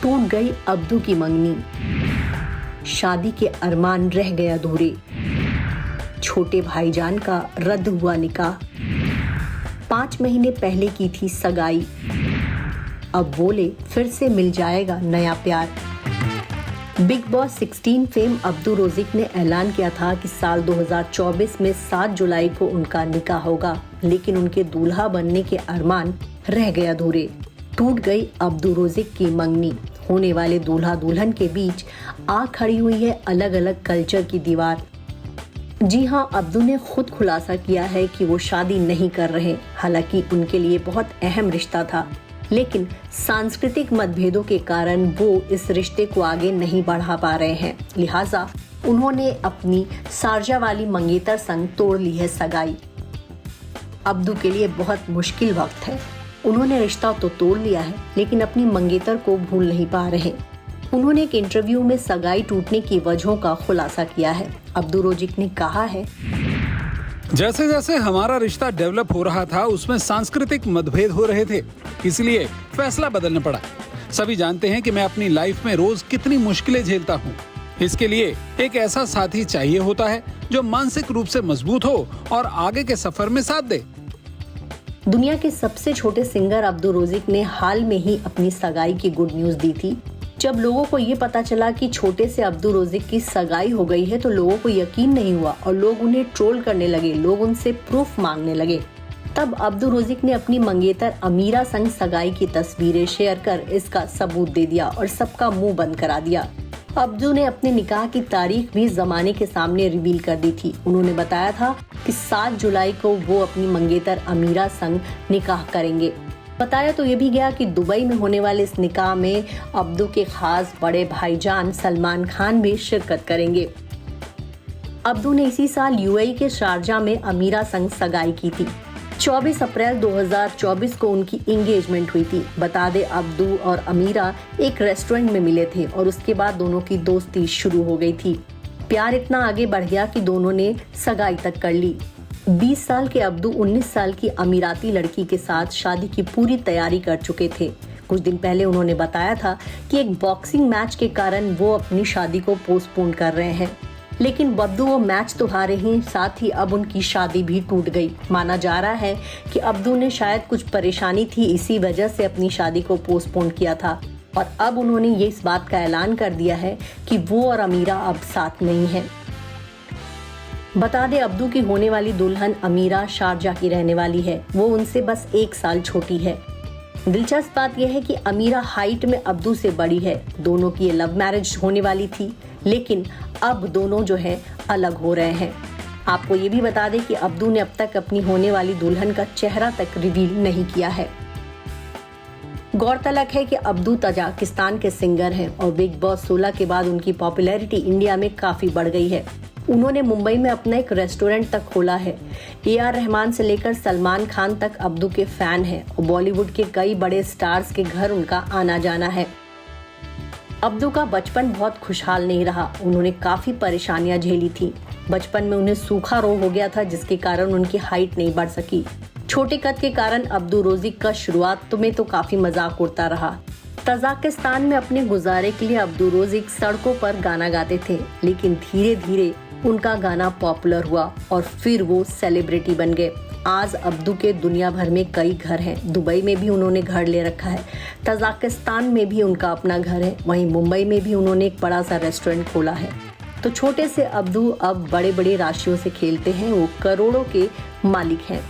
टूट गई अब्दू की मंगनी, शादी के अरमान रह गए अधूरे, छोटे भाईजान का रद्द हुआ निकाह, 5 महीने पहले की थी सगाई, अब बोले फिर से मिल जाएगा नया प्यार। Big boss 16 fame Abdu Rozik ने ऐलान किया था कि साल 2024 में 7 जुलाई को उनका निकाह होगा, लेकिन उनके दूल्हा बनने के अरमान रह गए अधूरे। टूट गई अब्दू रोज़िक की मंगनी, होने वाले दूल्हा दुल्हन के बीच आ खड़ी हुई है अलग अलग कल्चर की दीवार। जी हाँ, अब्दू ने खुद खुलासा किया है कि वो शादी नहीं कर रहे, हालांकि उनके लिए बहुत अहम रिश्ता था, लेकिन सांस्कृतिक मतभेदों के कारण वो इस रिश्ते को आगे नहीं बढ़ा पा रहे हैं। लिहाजा उन्होंने अपनी शारजा वाली मंगेतर संग तोड़ ली है सगाई। अब्दू के लिए बहुत मुश्किल वक्त है। उन्होंने रिश्ता तो तोड़ लिया है, लेकिन अपनी मंगेतर को भूल नहीं पा रहे। उन्होंने एक इंटरव्यू में सगाई टूटने की वजहों का खुलासा किया है। अब्दू रोज़िक ने कहा है, जैसे जैसे हमारा रिश्ता डेवलप हो रहा था उसमें सांस्कृतिक मतभेद हो रहे थे, इसलिए फैसला बदलना पड़ा। सभी जानते हैं कि मैं अपनी लाइफ में रोज कितनी मुश्किलें झेलता हूँ। इसके लिए एक ऐसा साथी चाहिए होता है जो मानसिक रूप से मजबूत हो और आगे के सफर में साथ दे। दुनिया के सबसे छोटे सिंगर अब्दू रोज़िक ने हाल में ही अपनी सगाई की गुड न्यूज दी थी। जब लोगों को ये पता चला कि छोटे से अब्दू रोज़िक की सगाई हो गई है तो लोगों को यकीन नहीं हुआ और लोग उन्हें ट्रोल करने लगे, लोग उनसे प्रूफ मांगने लगे। तब अब्दू रोज़िक ने अपनी मंगेतर अमीरा संग सगाई की तस्वीरें शेयर कर इसका सबूत दे दिया और सबका मुंह बंद करा दिया। अब्दू ने अपने निकाह की तारीख भी जमाने के सामने रिवील कर दी थी। उन्होंने बताया था कि 7 जुलाई को वो अपनी मंगेतर अमीरा संग निकाह करेंगे। बताया तो ये भी गया कि दुबई में होने वाले इस निकाह में अब्दू के खास बड़े भाईजान सलमान खान भी शिरकत करेंगे। अब्दू ने इसी साल यूएई के शारजा में अमीरा संग सगाई की थी। 24 अप्रैल 2024 को उनकी एंगेजमेंट हुई थी। बता दे, अब्दू और अमीरा एक रेस्टोरेंट में मिले थे और उसके बाद दोनों की दोस्ती शुरू हो गई थी। प्यार इतना आगे बढ़ गया कि दोनों ने सगाई तक कर ली। 20 साल के अब्दू 19 साल की अमीराती लड़की के साथ शादी की पूरी तैयारी कर चुके थे। कुछ दिन पहले उन्होंने बताया था कि एक बॉक्सिंग मैच के कारण वो अपनी शादी को पोस्टपोन कर रहे हैं, लेकिन अब्दू वो मैच तो हारे ही, साथ ही अब उनकी शादी भी टूट गई। माना जा रहा है कि अब्दू ने शायद कुछ परेशानी थी, इसी वजह से अपनी शादी को पोस्टपोन किया था और अब उन्होंने ये इस बात का ऐलान कर दिया है कि वो और अमीरा अब साथ नहीं है। बता दे, अब्दू की होने वाली दुल्हन अमीरा शारजा की रहने वाली है। वो उनसे बस 1 साल छोटी है। दिलचस्प बात यह है कि अमीरा हाइट में अब्दू से बड़ी है। दोनों की ये लव मैरिज होने वाली थी, लेकिन अब दोनों जो है अलग हो रहे हैं। आपको ये भी बता दें कि अब्दू ने अब तक अपनी होने वाली दुल्हन का चेहरा तक रिवील नहीं किया है। गौरतलब है कि अब्दू तजाकिस्तान के सिंगर हैं और बिग बॉस 16 के बाद उनकी पॉपुलैरिटी इंडिया में काफी बढ़ गई है। उन्होंने मुंबई में अपना एक रेस्टोरेंट तक खोला है। AR रहमान से लेकर सलमान खान तक अब्दू के फैन हैं और बॉलीवुड के कई बड़े स्टार्स के घर उनका आना जाना है। अब्दू का बचपन बहुत खुशहाल नहीं रहा। उन्होंने काफी परेशानियां झेली थी। बचपन में उन्हें सूखा रोग हो गया था, जिसके कारण उनकी हाइट नहीं बढ़ सकी। छोटे कद के कारण अब्दू रोज़िक का शुरुआत में तो काफी मजाक उड़ता रहा। तजाकिस्तान में अपने गुजारे के लिए अब्दू रोज़िक सड़कों पर गाना गाते थे, लेकिन धीरे धीरे उनका गाना पॉपुलर हुआ और फिर वो सेलिब्रिटी बन गए। आज अब्दू के दुनिया भर में कई घर हैं। दुबई में भी उन्होंने घर ले रखा है, तजाकिस्तान में भी उनका अपना घर है, वहीं मुंबई में भी उन्होंने एक बड़ा सा रेस्टोरेंट खोला है। तो छोटे से अब्दू अब बड़े बड़े राशियों से खेलते हैं, वो करोड़ों के मालिक हैं।